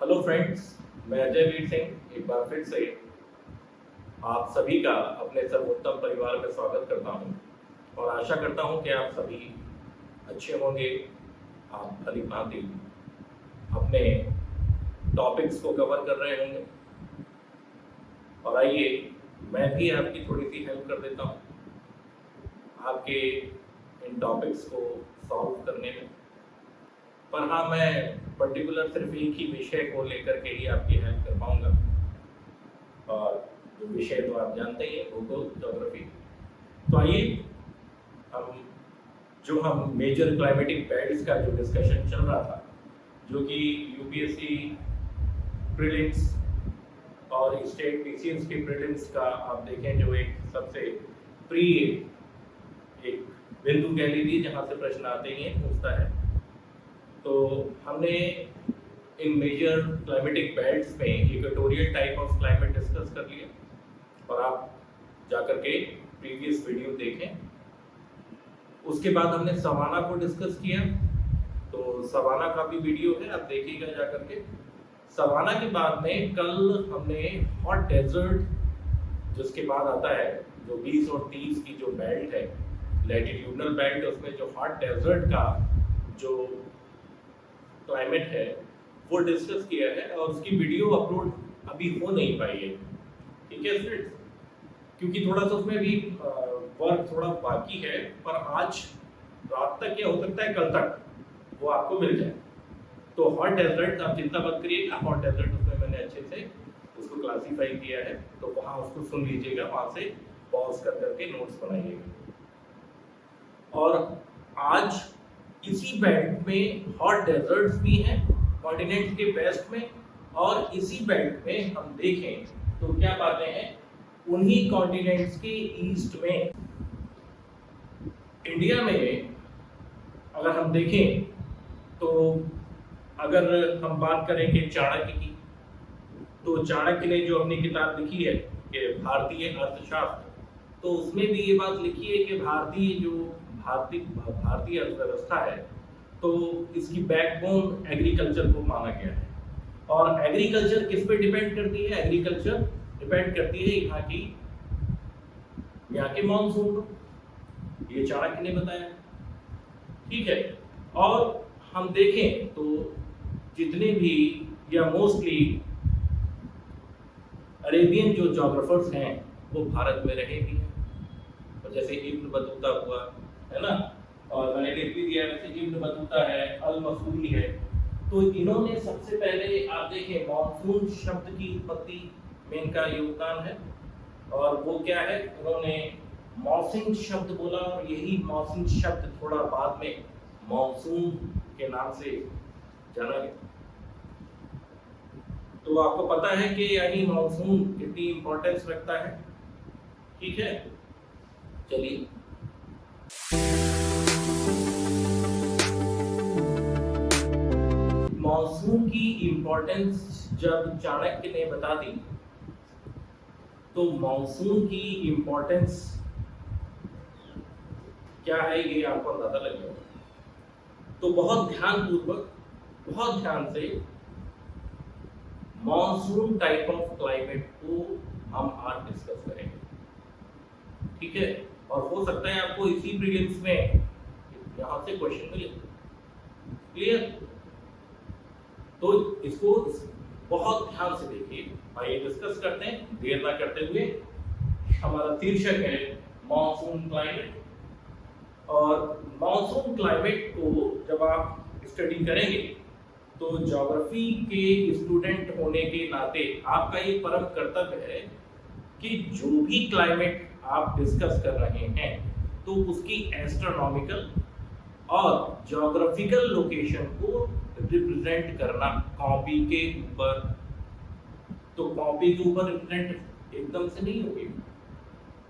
Hello friends, मैं अजय वीर सिंह एक बार फिर से आप सभी का अपने सर्वोत्तम परिवार में स्वागत करता हूं और आशा करता हूं कि आप सभी अच्छे होंगे। आप भली भांति अपने टॉपिक्स को कवर कर रहे होंगे और आइए मैं भी आपकी थोड़ी सी हेल्प कर देता हूं आपके इन टॉपिक्स को सॉल्व करने में। पर हाँ, मैं पर्टिकुलर सिर्फ एक ही विषय को लेकर के ही आपकी हेल्प कर पाऊंगा और जो विषय तो आप जानते ही हैं, भूगोल, ज्योग्राफी। तो आइए हम मेजर क्लाइमेटिक बेल्ट्स का जो डिस्कशन चल रहा था, जो कि यूपीएससी प्रीलिम्स और स्टेट पीसीएस के प्रीलिम्स का आप देखें जो एक सबसे प्री एक बिंदु कह लीजिए जहाँ से प्रश्न आते ही हैं, पूछता है। तो हमने इन मेजर क्लाइमेटिक बेल्ट्स में equatorial type of climate discuss कर लिया और आप जाकर के प्रीवियस वीडियो देखें। उसके बाद हमने सवाना को डिस्कस किया, तो सवाना का भी वीडियो है, आप देखिएगा जाकर के। सवाना के बाद में कल हमने हॉट डेजर्ट, जिसके बाद आता है जो 20 और 30 की जो बेल्ट है, लैटिट्यूडनल बेल्ट, उसमें जो हॉट डेजर्ट का जो क्लाइमेट है वो डिस्कस किया है और उसकी वीडियो अपलोड अभी हो नहीं पाई है। ठीक है फ्रेंड्स, क्योंकि थोड़ा सा उसमें भी वर्क थोड़ा बाकी है, पर आज रात तक या हो सकता है कल तक वो आपको मिल जाए। तो हॉट डेजर्ट आप चिंता मत करिएगा, हॉट डेजर्ट उसमें मैंने अच्छे से उसको क्लासीफाई किया है, तो वहाँ उसको सुन लीजिएगा, वहाँ से पॉज कर करके नोट्स बनाइएगा। और आज इसी बेल्ट में हॉट डेजर्ट्स भी हैं कॉन्टिनेंट के वेस्ट में, और इसी बेल्ट में हम देखें तो क्या पाते हैं, उन्हीं कॉन्टिनेंट्स के ईस्ट में इंडिया में अगर हम देखें तो अगर हम बात करें कि चाणक्य की, तो चाणक्य ने जो अपनी किताब लिखी है कि भारतीय अर्थशास्त्र, तो उसमें भी ये बात लिखी है कि भारतीय अर्थव्यवस्था है तो इसकी बैकबोन एग्रीकल्चर को माना गया है। और एग्रीकल्चर किस पे डिपेंड करती है? एग्रीकल्चर डिपेंड करती है यहाँ के मॉनसून पर, ये चाणक्य ने बताया। ठीक है, और हम देखें तो जितने भी या मोस्टली अरेबियन जो जोग्राफर्स हैं वो भारत में रहे भी हैं, और जैसे इब्न बतूता हुआ है ना, और मैंने लिख भी दिया वैसे इब्न बतूता है, अल मसूरी है, तो इन्होंने सबसे पहले आप देखें मॉनसून शब्द की उत्पत्ति में इनका योगदान है। और वो क्या है, उन्होंने मॉसिन शब्द बोला और यही मॉसिन शब्द थोड़ा बाद में मॉनसून के नाम से जाना गया। तो आपको पता है कि यानी मॉनसून कितनी इंपॉर्टेंस रखता है। ठीक है, चलिए मॉनसून की इंपॉर्टेंस जब चाणक्य ने बता दी, तो मॉनसून की इंपॉर्टेंस क्या है ये आपको अंदाजा लग जाएगा। तो बहुत ध्यानपूर्वक, बहुत ध्यान से मॉनसून टाइप ऑफ क्लाइमेट को हम आज डिस्कस करेंगे। ठीक है, और हो सकता है आपको इसी प्रीलिम्स में यहां से क्वेश्चन मिले। क्लियर? तो इसको बहुत ध्यान से देखिए। आइए डिस्कस करते हैं देर ना करते हुए। हमारा शीर्षक है मॉनसून क्लाइमेट, और मॉनसून क्लाइमेट को जब आप स्टडी करेंगे तो ज्योग्राफी के स्टूडेंट होने के नाते आपका ये परम कर्तव्य है कि जो भी क्लाइमेट आप डिस्कस कर रहे हैं तो उसकी एस्ट्रोनॉमिकल और ज्योग्राफिकल लोकेशन को रिप्रेजेंट करना कॉपी के ऊपर। तो कॉपी के ऊपर रिप्रेजेंट एकदम से नहीं होगी,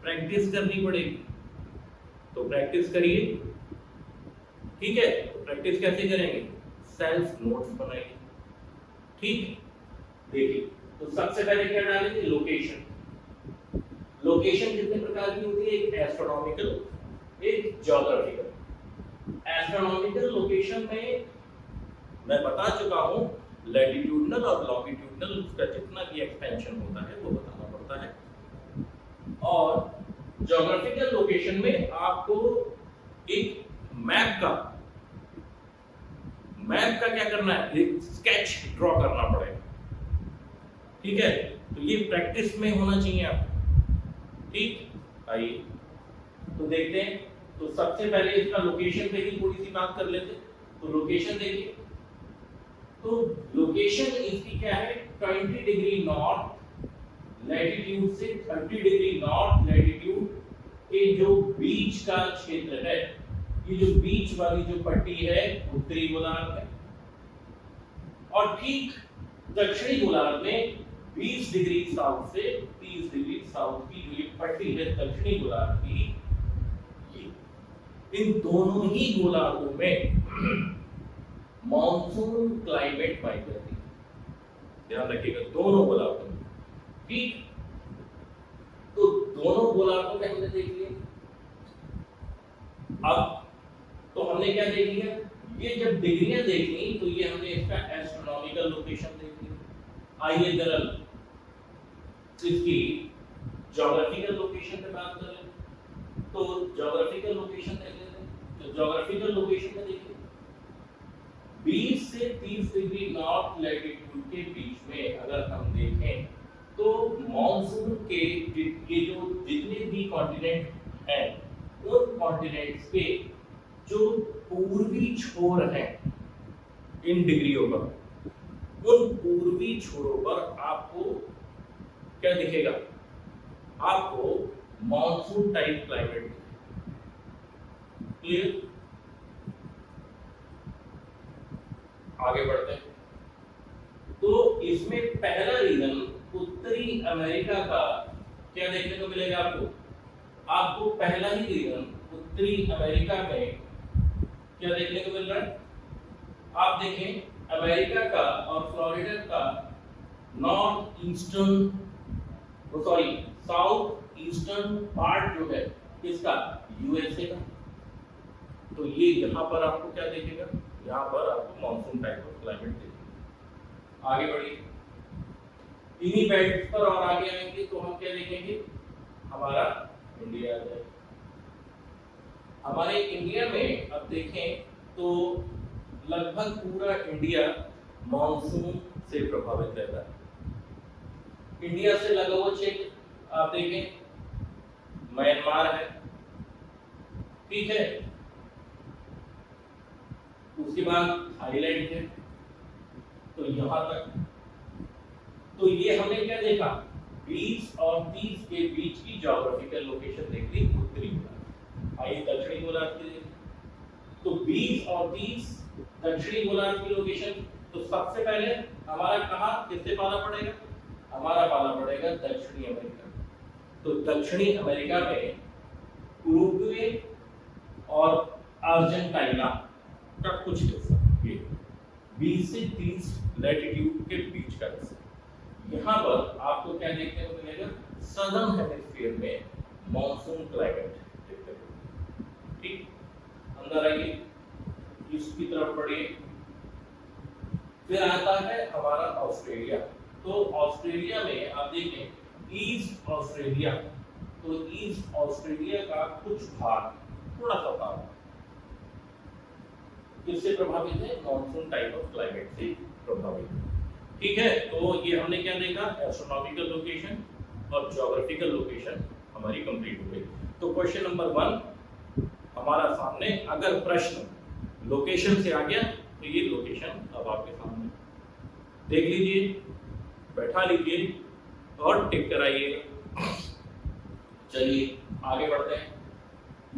प्रैक्टिस करनी पड़ेगी। तो प्रैक्टिस करिए। ठीक है, तो प्रैक्टिस कैसे करेंगे? सेल्फ नोट्स बनाइए। ठीक, देखिए तो सबसे पहले क्या डालेंगे? लोकेशन। लोकेशन कितने प्रकार की होती है? एक एस्ट्रोनॉमिकल, एक ज्योग्राफिकल। एस्ट्रोनॉमिकल लोकेशन में मैं बता चुका हूं लैटिट्यूडनल लैटिट्यूडनल और लॉन्गिट्यूडनल उसका जितना भी एक्सपेंशन होता है वो बताना पड़ता है। और ज्योग्राफिकल लोकेशन में आपको एक मैप का क्या करना है, एक स्केच ड्रॉ करना पड़ेगा, ठीक है। तो ये प्रैक्टिस में होना चाहिए आपको, ठीक। आइए तो देखते हैं। तो सबसे पहले इसका लोकेशन पे ही थोड़ी सी बात कर लेते हैं। तो लोकेशन देखिए, तो लोकेशन इसकी क्या है, 20 डिग्री नॉर्थ लैटिट्यूड से 30 डिग्री नॉर्थ लैटिट्यूड के जो बीच का क्षेत्र है, ये जो बीच वाली जो पट्टी है उत्तरी गोलार्ध में, और ठीक दक्षिणी गोलार्ध में 20 डिग्री साउथ से 30 डिग्री साउथ की जो ये पट्टी है दक्षिणी गोलार्ध की, इन दोनों ही गोलार्धों में मॉनसून क्लाइमेट पाई जाती है। ध्यान रखिएगा, दोनों गोलार्धों में, ठीक। तो दोनों गोलार्धों में हमने देख लिया। अब तो हमने क्या देख लिया, ये जब डिग्रियां देख ली तो ये हमने इसका एस्ट्रोनॉमिकल लोकेशन देख लिया। आइए जरा इसकी ज्योग्राफिकल लोकेशन पे बात कर लें। तो ज्योग्राफिकल लोकेशन देख लेते हैं। तो ज्योग्राफिकल लोकेशन में देखिए 20 से 30 डिग्री नॉर्थ लैटिट्यूड के बीच में अगर हम देखें तो मॉनसून के ये जो जितने भी कॉन्टिनेंट हैं उन कॉन्टिनेंट्स के जो पूर्वी छोर हैं इन डिग्रियों पर, उन पूर्वी छोरों पर आपको क्या दिखेगा, आपको मॉनसून टाइप क्लाइमेट दिखेगा। क्लियर? आगे बढ़ते हैं। तो इसमें पहला रीजन उत्तरी अमेरिका का क्या देखने को मिलेगा आपको पहला ही रीजन उत्तरी अमेरिका में क्या देखने को मिल रहा है। आप देखें अमेरिका का और फ्लोरिडा का north eastern south eastern part जो है किसका, यूएसए का। तो ये यहाँ पर आपको क्या देखेगा, यहाँ पर आपको मॉनसून टाइप ऑफ क्लाइमेट देखेगा। आगे बढ़िए, इन्हीं बेल्ट पर और आगे आएंगे तो हम क्या देखेंगे, हमारा इंडिया है। हमारे इंडिया में अब देखें तो लगभग पूरा इंडिया मॉनसून से प्रभावित रहता है। इंडिया से लगा हुआ क्षेत्र आप देखें म्यांमार है, ठीक है, उसके बाद थाईलैंड है, तो यहां तक। तो ये हमने क्या देखा, 20 और 30 के बीच की ज्योग्राफिकल लोकेशन देख ली उत्तरी गोलार्ध। आइए दक्षिणी गोलार्ध की देखें। तो 20 और 30 दक्षिणी गोलार्ध की लोकेशन। तो सबसे पहले हमारा कहां किससे पाला पड़ेगा, हमारा पाला पड़ेगा दक्षिणी अमेरिका। तो दक्षिणी अमेरिका में उरुग्वे और अर्जेंटीना का कुछ हिस्सा, ये 20 से 30 लैटिट्यूड के बीच का हिस्सा। यहाँ पर आपको क्या देखने को मिलेगा, सदर्न हेमिस्फीयर में मॉनसून क्लाइमेट देखने को मिलेगा, ठीक। अंदर आइए, इसकी तरफ बढ़िए। फिर आता है हमारा ऑस्ट्रेलिया। तो ऑस्ट्रेलिया में आप देखें ईस्ट ऑस्ट्रेलिया, तो ईस्ट ऑस्ट्रेलिया का कुछ भाग, थोड़ा सा भाग किससे प्रभावित है, मॉनसून टाइप ऑफ क्लाइमेट से प्रभावित है, ठीक है। तो ये हमने क्या देखा, एस्ट्रोनॉमिकल लोकेशन और ज्योग्राफिकल लोकेशन हमारी कंप्लीट हो गई। तो क्वेश्चन नंबर 1 हमारा सामने, अगर प्रश्न लोकेशन से आ गया तो ये लोकेशन अब आपके सामने देख लीजिए, बैठा लीजिए और टिक कराइएगा। चलिए आगे बढ़ते हैं।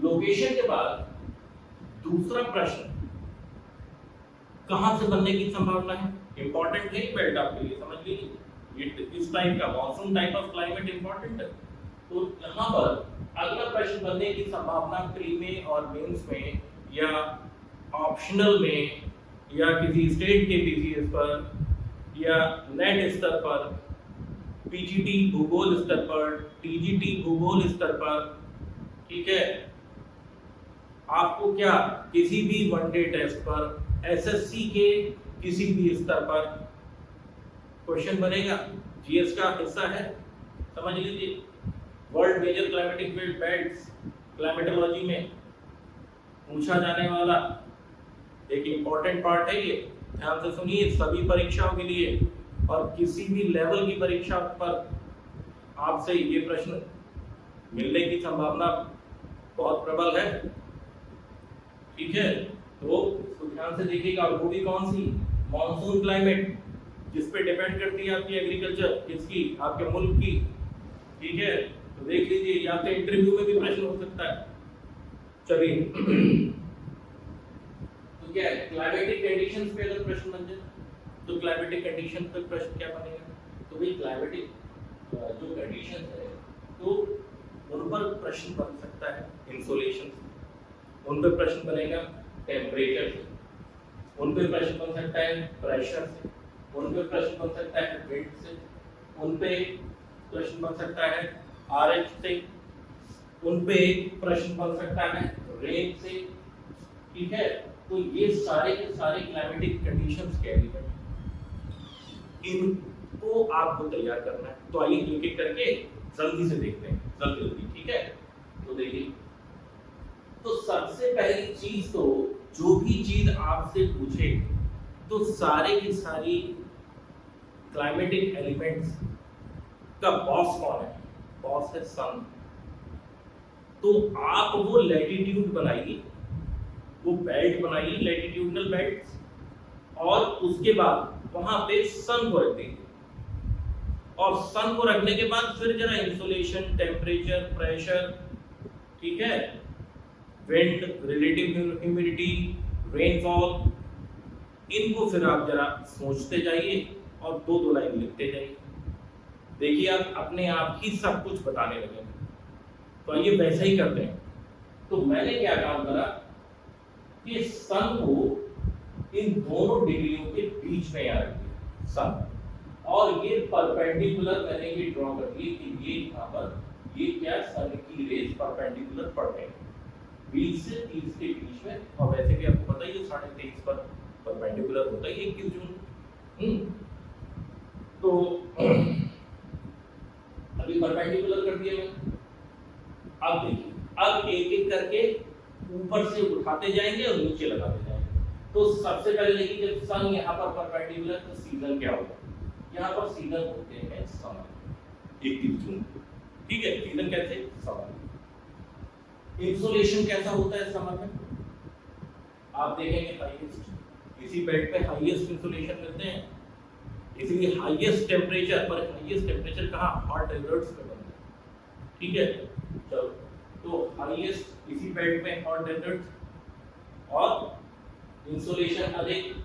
लोकेशन के बाद दूसरा प्रश्न कहां से बनने की संभावना है, इंपॉर्टेंट है बेल्ट आपके लिए, समझ लीजिए। ये इस टाइप का monsoon type of climate important है। तो यहाँ पर अगला प्रश्न बनने की संभावना प्री में और मेंस में या ऑप्शनल में या किसी स्टेट के पीसीएस पर या नेट स्तर पर, पीजीटी भूगोल स्तर पर, टीजीटी भूगोल स्तर पर, ठीक है, आपको क्या किसी भी वनडे टेस्ट पर, एसएससी के किसी भी स्तर पर क्वेश्चन बनेगा, जीएस का हिस्सा है, समझ लीजिए। World major climatic belts climatology में पूछा जाने वाला एक इम्पॉर्टेंट पार्ट है ये। ध्यान से सुनिए, सभी परीक्षाओं के लिए और किसी भी लेवल की परीक्षा पर आपसे ये प्रश्न मिलने की संभावना बहुत प्रबल है। ठीक है, तो इसको ध्यान से देखिएगा। और वो भी कौन सी? मॉनसून क्लाइमेट, जिस पे डिपेंड करती है आपकी एग्रीकल्चर, किसकी? आपके मुल्क की। ठीक है, तो देख लीजिए, या तो इंटरव्यू में भी प्रश्न हो सकता है। चलिए तो क्या है, क्लाइमेटिक कंडीशंस पे अगर प्रश्न बन जाए तो क्लाइमेटिक कंडीशन पे प्रश्न क्या बनेगा? तो भाई क्लाइमेटिक जो कंडीशन है तो उन पर प्रश्न बन सकता है इंसोलेशन से, उन पर प्रश्न बनेगा टेम्परेचर से, उन पर प्रश्न बन सकता है प्रेशर से, उन पर प्रश्न बन सकता है विंड से, उन पे प्रश्न बन सकता है आरएच से, उन पे प्रश्न बन सकता है रेन से। ठीक है, तो ये सारे के सारे क्लाइमेटिक कंडीशंस के एलिमेंट, इनको आपको तैयार करना है। तो आइए एक एक करके जल्दी से देखते हैं, जल्दी। ठीक है, तो देखिए, तो सबसे पहली चीज तो जो भी चीज आपसे पूछे तो सारे की सारी क्लाइमेटिक एलिमेंट्स का बॉस कौन है? बॉस है सन। तो आप वो लैटिट्यूड बनाइए, वो बेल्ट बनाइए, लैटिट्यूडनल बेल्ट्स, और उसके बाद वहां पे सन को रख दीजिए। और सन को रखने के बाद फिर जरा इंसुलेशन, टेम्परेचर, प्रेशर, ठीक है, विंड, रिलेटिव ह्यूमिडिटी, रेनफॉल, इनको फिर आप जरा सोचते जाइए और दो दो लाइन लिखते जाइए। देखिए आप अपने आप ही सब कुछ बताने लगे। तो आइए वैसा ही करते हैं। तो मैंने क्या काम करा कि सन को इन दोनों डिग्रियों के बीच में यहाँ रख दिया, सन, और ये परपेंडिकुलर मैंने ये ड्रॉ कर दिए कि ये यहाँ पर ये क्या सन की रेज परपेंडिकुलर पड़ रहे हैं 20 से 30 के बीच में। और वैसे भी आपको पता ही है 23.5 पर परपेंडिकुलर होता है 21 जून। तो अभी परपेंडिकुलर कर दिया मैंने। अब देखिए, अब एक एक करके ऊपर से उठाते जाएंगे और नीचे लगाते जाएंगे। तो सबसे पहले देखिए, जब सन यहाँ पर परपेंडिकुलर तो सीजन क्या होगा? यहाँ पर सीजन होते हैं समर 21 जून। ठीक है, सीजन कैसे? समर। इंसुलेशन कैसा होता है समर में? आप देखेंगे हाईएस्ट, इसी बेल्ट पे हाईएस्ट इंसुलेशन मिलते हैं, इसलिए हाईएस्ट टेम्परेचर। पर हाईएस्ट टेम्परेचर कहाँ? हॉट डेजर्ट्स में बनते हैं। ठीक है, चलो, तो हाईएस्ट इसी बेल्ट में हॉट डेजर्ट्स, और इंसुलेशन अधिक।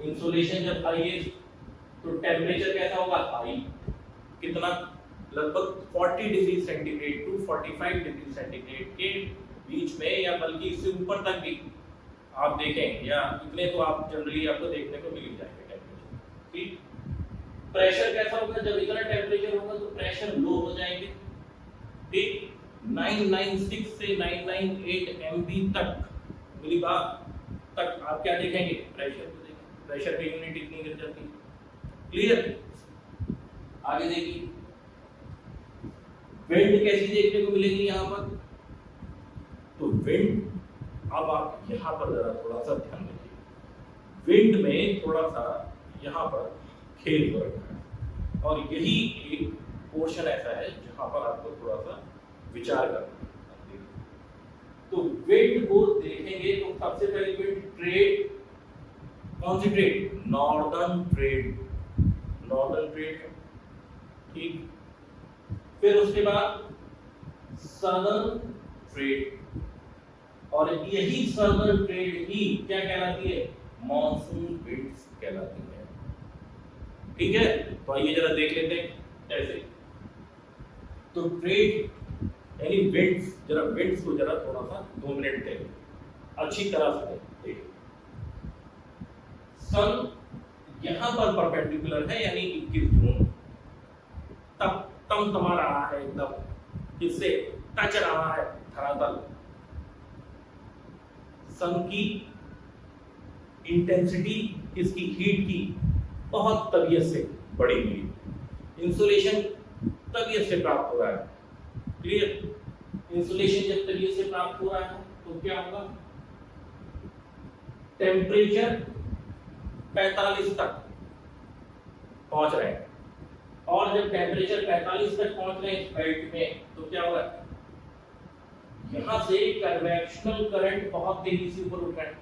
इंसुलेशन जब हाईएस्ट तो टेम्परेचर कैसा होगा? हाई। कितना? लगभग 40 degree centigrade to 45 degree centigrade के बीच में, या बल्कि इससे ऊपर तक भी आप देखें, या इतने तो आप जनरली आपको देखने को मिल जाएगा टेम्परेचर। ठीक, प्रेशर कैसा होगा? जब इतना टेम्परेचर होगा तो प्रेशर लो हो जाएंगे। ठीक, 996 से 998 MB तक मिली बात तक आप क्या देखेंगे? प्रेशर को देखेंगे, प्रेशर की यूनिट इतनी गिर जाती है। क्लियर? आगे देखिए, विंड कैसी देखने को मिलेगी यहाँ पर? तो विंड, अब आप यहाँ पर जरा थोड़ा सा ध्यान दीजिए। विंड में थोड़ा सा यहाँ पर खेल हो रखा है, और यही एक पोर्शन ऐसा है जहाँ पर आपको थोड़ा सा विचार करना है। तो विंड को देखेंगे तो सबसे पहले विंड ट्रेड, कौन सी trade? Northern trade, northern trade. ठीक, फिर उसके बाद सदर्न ट्रेड, और यही सदर्न ट्रेड ही क्या कहलाती है? मॉनसून विंड्स कहलाती है। ठीक है, तो आइए जरा देख लेते हैं कैसे। तो ट्रेड यानी विंड्स, जरा विंड्स को जरा थोड़ा सा 2 मिनट दें, अच्छी तरह से देखिए। सन यहां पर परपेंडिकुलर है, यानी 21 जून तब तमा रहा है, एकदम किससे टच रहा है? धरातल। सन की इंटेंसिटी, किसकी? हीट की बहुत तबीयत से बढ़ी हुई है। इंसुलेशन तबीयत से प्राप्त हो रहा है, क्लियर। इंसुलेशन जब तबीयत से प्राप्त हो रहा है तो क्या होगा, टेम्परेचर 45 तक पहुंच रहे हैं, और जब टेम्परेचर 45 तक पहुंच रहे हैं इस बेल्ट में तो क्या हो रहा है, यहां से कन्वेक्शनल करंट बहुत तेजी से ऊपर उठ रहा है,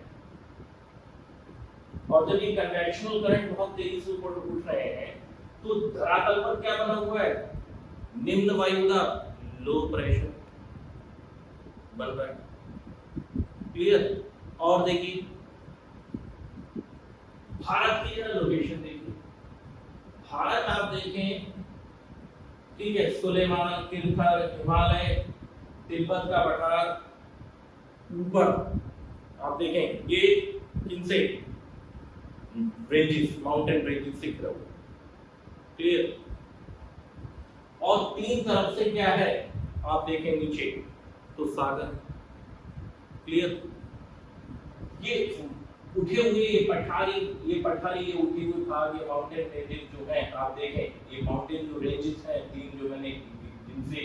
और जब ये कन्वेक्शनल करंट बहुत तेजी से ऊपर उठ रहे हैं तो धरातल पर क्या बना हुआ है, निम्न वायुदाब, लो प्रेशर बन रहा है, क्लियर। और देखिए भारत की जरा लोकेशन देखिए, भारत आप देखें, ठीक है, सुलेमान, किरथर, हिमालय, तिब्बत का पठार, ऊपर आप देखें ये किनसे, रेंजेस, माउंटेन रेंजेस से घिरा हुआ, क्लियर। और तीन तरफ से क्या है आप देखें नीचे तो सागर, क्लियर। ये उठे हुए ये पठारी ये उठे हुए भाग, ये माउंटेन रेंजेस जो है आप देखें, ये माउंटेन जो रेंजेस हैं तीन जो मैंने जिनसे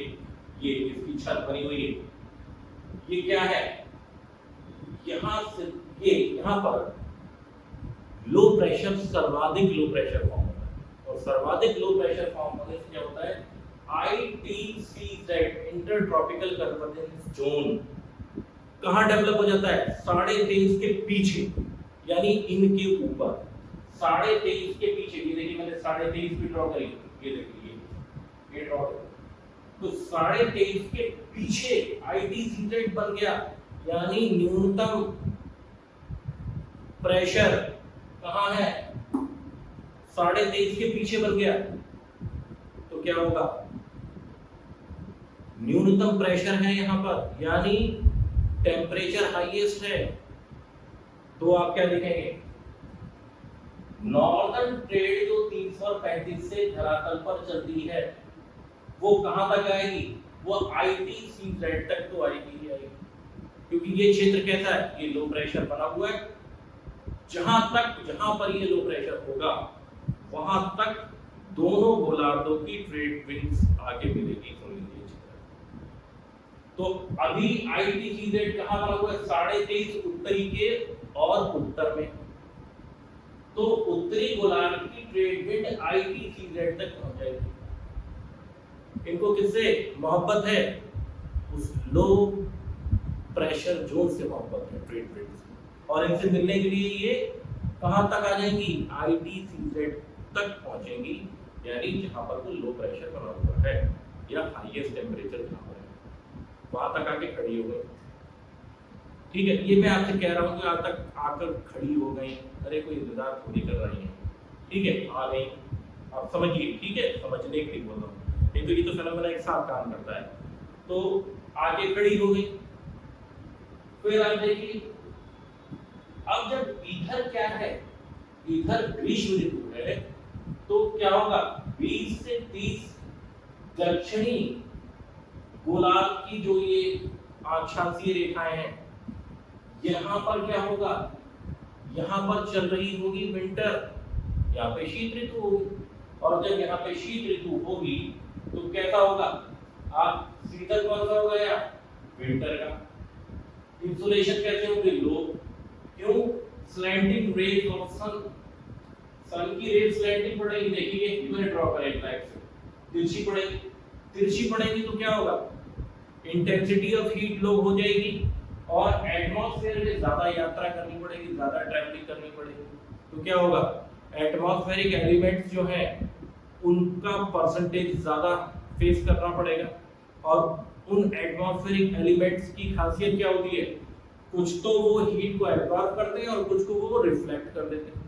ये इसकी छत बनी हुई है, ये क्या है, यहां से ये यहां पर लो प्रेशर, सर्वाधिक लो प्रेशर फॉर्म होता है, और सर्वाधिक लो प्रेशर फॉर्म होने से क्या होता है, ITCZ, inter tropical convergence zone, कहां डेवलप हो जाता है, 23.5 के पीछे, यानी इनके ऊपर 23.5 के पीछे। ये देखिए मैंने 23.5 भी ड्रॉ करी, ये देखिए ये ड्रॉ करी, तो 23.5 के पीछे ITCZ बन गया, यानी न्यूनतम प्रेशर कहां है, 23.5 के पीछे बन गया, तो क्या होगा, न्यूनतम प्रेशर है यहां पर, यानी टेम्परेचर हाईएस्ट है, तो आप क्या देखेंगे, नॉर्दर्न ट्रेड जो 335 से धरातल पर चलती है वो कहां तक आएगी, वो ITCZ तक तो आएगी ही आएगी, क्योंकि ये क्षेत्र कैसा है, ये लो प्रेशर बना हुआ है, जहां पर ये लो प्रेशर होगा वहां तक दोनों गोलार्धों की ट्रेड विंड्स आगे मिलेगी। सुन लीजिए, तो अभी ITCZ कहां बना हुआ है, 23.5 उत्तरी के और उत्तर में, तो उत्तरी गोलार्ध की ट्रेड विंड ITCZ तक पहुंच जाएगी। इनको किससे मोहब्बत है, उस लो प्रेशर जोन से मोहब्बत है ट्रेड विंड से, और इनसे मिलने के लिए ये कहां तक आ जाएंगी, ITCZ तक पहुंचेंगी, यानी जहां पर वो लो प्रेशर बना हुआ है या हाईएस्ट टेम्परेचर जहां पर है वहां तक आके खड़ी हो गई, ठीक है। ये मैं आपसे कह रहा हूं कि आज तक आकर खड़ी हो गई, अरे कोई इंतजार थोड़ी कर रही है, ठीक है, आ गई, आप समझिए, ठीक है, समझने के लिए बोल रहा हूँ, नहीं तो ये तो फिनोमेना एक साथ काम करता है। तो आगे खड़ी हो गई, फिर आप देखिए अब जब इधर क्या है, इधर ग्रीष्म ऋतु है, तो क्या होगा, 20 से 30 दक्षिणी गोलार्ध की जो ये अक्षांशीय रेखाएं हैं, यहां पर क्या होगा, यहां पर चल रही होगी विंटर, यहाँ पे शीत ऋतु होगी, और जब यहाँ पे शीत ऋतु होगी तो कैसा होगा, आप शीतल कौन सा होगा, या विंटर का। इंसुलेशन कैसे होगी, लो, क्यों, स्लैंटिंग रेज ऑफ सन की रेज स्लैंटिंग पड़ेगी, देखिए ये मैंने ड्रॉ करा एक लाइन से, तिरछी पड़ेगी, तिरछी पड़ेगी तो क्या होगा, इंटेंसिटी ऑफ हीट लो हो जाएगी, और एटमॉस्फेयर में ज्यादा यात्रा करनी पड़ेगी, ज्यादा ट्रैवलिंग करनी पड़ेगी, तो क्या होगा, एटमॉस्फेरिक एलिमेंट्स जो है उनका परसेंटेज ज्यादा फेस करना पड़ेगा, और उन एटमॉस्फेरिक एलिमेंट्स की खासियत क्या होती है, कुछ तो वो हीट को एब्जॉर्ब करते हैं और कुछ को वो रिफ्लेक्ट कर देते हैं,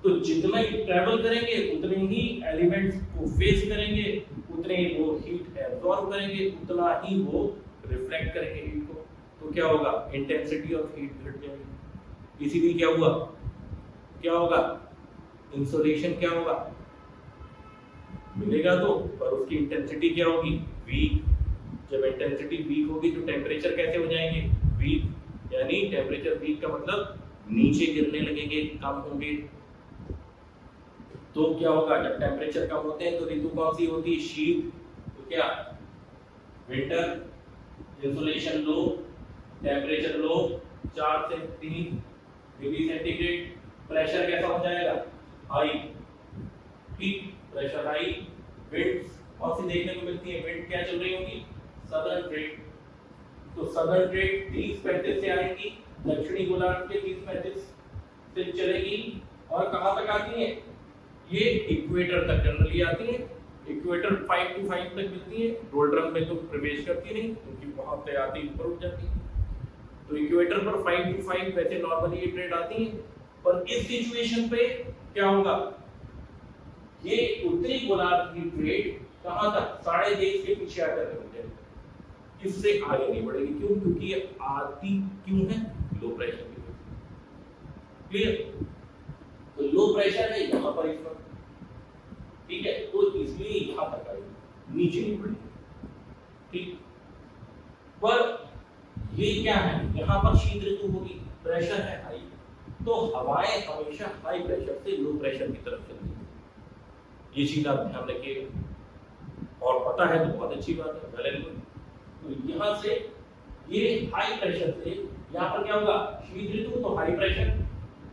तो जितना ही ट्रैवल करेंगे उतने ही एलिमेंट्स को फेस करेंगे, उतने ही वो हीट एब्जॉर्ब करेंगे, उतना ही वो रिफ्लेक्ट करेंगे हीट को, तो क्या होगा, इंटेंसिटी ऑफ हीट घट जाएगी, इसीलिए क्या हुआ, क्या होगा, इंसुलेशन क्या होगा, मिलेगा तो, पर उसकी इंटेंसिटी क्या होगी, वीक। जब इंटेंसिटी वीक होगी तो टेम्परेचर कैसे हो जाएंगे, वीक, यानी टेम्परेचर वीक का मतलब नीचे गिरने लगेंगे, कम होंगे, तो क्या होगा, जब टेम्परेचर कम होते हैं तो ऋतु कौन सी होती है, शीत। तो क्या, विंटर, इंसुलेशन लो, टेम्परेचर लो 4 से 3 डिग्री सेंटीग्रेड, प्रेशर कैसा हो जाएगा, हाई। ठीक, प्रेशर हाई। विंड्स कौन सी देखने को मिलती है, विंड क्या चल रही होगी, सदर्न ट्रेड। तो सदर्न ट्रेड 30-35 से आएंगी, दक्षिणी गोलार्ध के 30-35 से चलेगी और कहां तक आती है, ये इक्वेटर तक जनरली आती है। इक्वेटर 5 to 5 तक मिलती है, डोल्ड्रम में तो प्रवेश करती नहीं क्योंकि वहां पे आती ऊपर उठ जाती है। तो इक्वेटर पर 5 to 5 वैसे नॉर्मली ये ट्रेड आती है, पर इस सिचुएशन पे क्या होगा, ये उत्तरी गोलार्ध की ट्रेड कहां तक, साढ़े देश के पीछे आकर रुक जाएगी, इससे आगे नहीं बढ़ेगी। क्यों, क्योंकि ये आती क्यों है, लो प्रेशर की वजह से। क्लियर, तो लो प्रेशर है यहां पर इस वक्त, ठीक है, तो इसलिए यहां तक आएगी, नीचे नहीं बढ़ेगी। ठीक, पर ये क्या है, यहां पर शीत ऋतु होगी, प्रेशर है हाई, तो हवाएं हमेशा हाई प्रेशर से लो प्रेशर की तरफ चलती है। ये चीज आप ध्यान रखिए, और पता है तो बहुत अच्छी बात है, वेल एंड गुड। तो यहां से ये हाई प्रेशर से यहां पर क्या होगा, शीत ऋतु, तो हाई प्रेशर,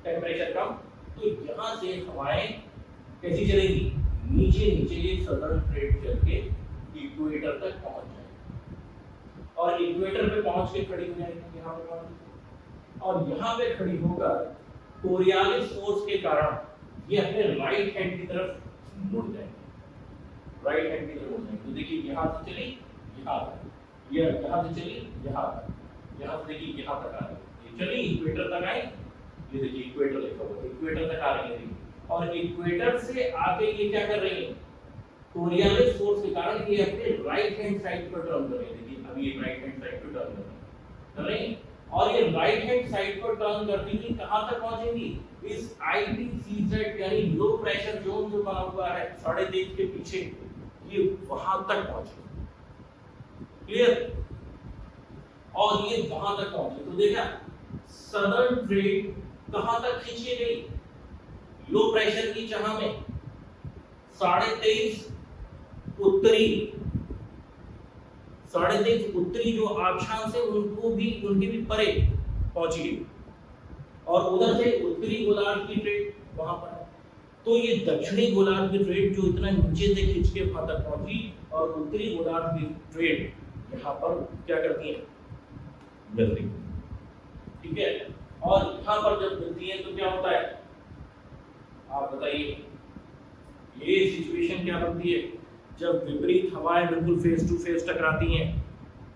टेम्परेचर कम, तो यहां से हवाएं कैसी चलेगी, नीचे नीचे ये सदर्न ट्रेड चल के इक्वेटर तक पहुंच जाएगी, और इक्वेटर पे पहुंच के खड़ी हो जाएगी यहां पे, और यहां पे खड़ी होकर कोरियालिस फोर्स के कारण ये अपने राइट हैंड की तरफ मुड़ जाएंगे, राइट हैंड की तरफ मुड़ जाएंगे। तो देखिए यहां से चली यहां तक, ये यहां से चली यहां तक, यहां से देखिए यहां तक आ रही, ये चली इक्वेटर तक आई, ये देखिए इक्वेटर लिखा हुआ है, इक्वेटर तक आ रही है, और इक्वेटर से आगे ये क्या कर रही है, कोरियालिस फोर्स के कारण ये अपने राइट हैंड साइड पर टर्न कर रही है। देखिए अभी ये राइट हैंड साइड पर टर्न कर रही है, और ये राइट हैंड साइड पर टर्न करती हुई कहां तक पहुंचेंगी, इस ITCZ यानी लो प्रेशर जोन जो बना हुआ है साढ़े देश के पीछे, ये वहां तक पहुंचेगी। क्लियर, और ये वहां तक पहुंचे तो देखा सदर्न ट्रेड कहां तक खींची गई, लो प्रेशर की चाह में 23.5 उत्तरी, 23.5 उत्तरी जो अक्षांश है उनको भी, उनके भी परे पहुंची गई, और उधर से उत्तरी गोलार्ध की ट्रेड वहां पर है। तो ये दक्षिणी गोलार्ध की ट्रेड जो इतना नीचे से खींच के वहां तक पहुंची, और उत्तरी गोलार्ध की ट्रेड यहाँ पर क्या करती है, मिलती है। ठीक है, और यहाँ पर जब मिलती है तो क्या होता है, आप बताइए, ये सिचुएशन क्या बनती है, जब विपरीत हवाएं बिल्कुल फेस टू फेस टकराती हैं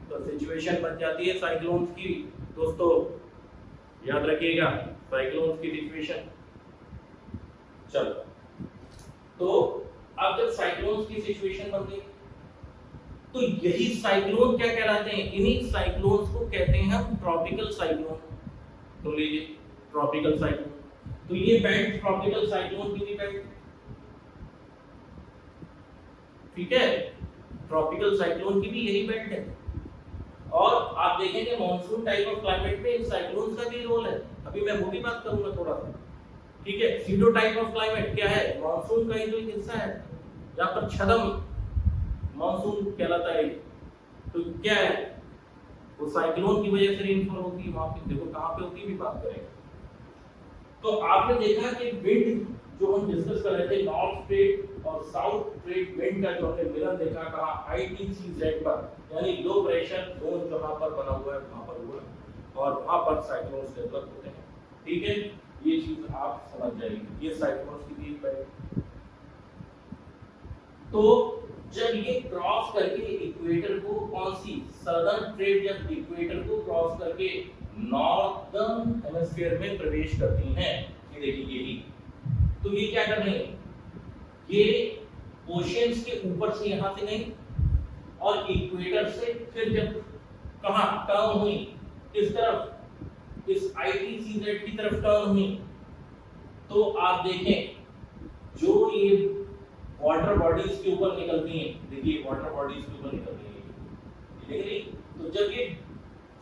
तो सिचुएशन बन जाती है साइक्लोन्स की। दोस्तों याद रखिएगा, साइक्लोन्स की सिचुएशन। चलो, तो अब जब साइक्लोन्स की सिचुएशन बन गई तो यही साइक्लोन क्या कहलाते हैं, इन्हीं साइक्लोन्स को कहते हैं हम ट्रॉपिकल साइक्लोन। तो लीजिए ट्रॉपिकल साइक्लोन, तो ये बेल्ट ट्रॉपिकल साइक्लोन की भी बेल्ट, ठीक है, ट्रॉपिकल साइक्लोन की भी यही बेल्ट है। और आप देखेंगे मॉनसून टाइप ऑफ क्लाइमेट में इन साइक्लोन्स का भी रोल है, अभी मैं वो भी बात करूंगा थोड़ा सा। ठीक है, सीडो टाइप ऑफ क्लाइमेट क्या है, मॉनसून का ही तो एक हिस्सा है, जहां पर छदम मॉनसून कहलाता है। तो क्या है, वो साइक्लोन की वजह से रेनफॉल होती है वहां पे, देखो कहां पे होती है भी बात करेंगे। तो आपने देखा कि विंड जो हम डिस्कस कर रहे थे, नॉर्थ ट्रेड और साउथ ट्रेड विंड का जो हमने मिलन देखा कहा ITCZ पर, यानी लो प्रेशर जोन जहां पर बना हुआ है वहां पर हुआ, और वहां पर साइक्लोन्स डेवलप होते हैं। ठीक है, ये चीज आप समझ जाइए, ये साइक्लोन्स की भी है। तो जब ये क्रॉस करके इक्वेटर को, कौन सी सदर्न ट्रेड जब इक्वेटर को क्रॉस करके नॉर्दर्न हेमिस्फीयर में प्रवेश करती हैं, ये देखिए यही, तो ये क्या कर रही है, ये ओशियंस के ऊपर से यहां से गई और इक्वेटर से फिर जब कहां टर्न हुई, इस तरफ, इस ITCZ की तरफ टर्न हुई, तो आप देखें जो ये वाटर बॉडीज के ऊपर निकलती हैं, देखिए वाटर बॉडीज के ऊपर निकलती हैं, देख रही, तो जब ये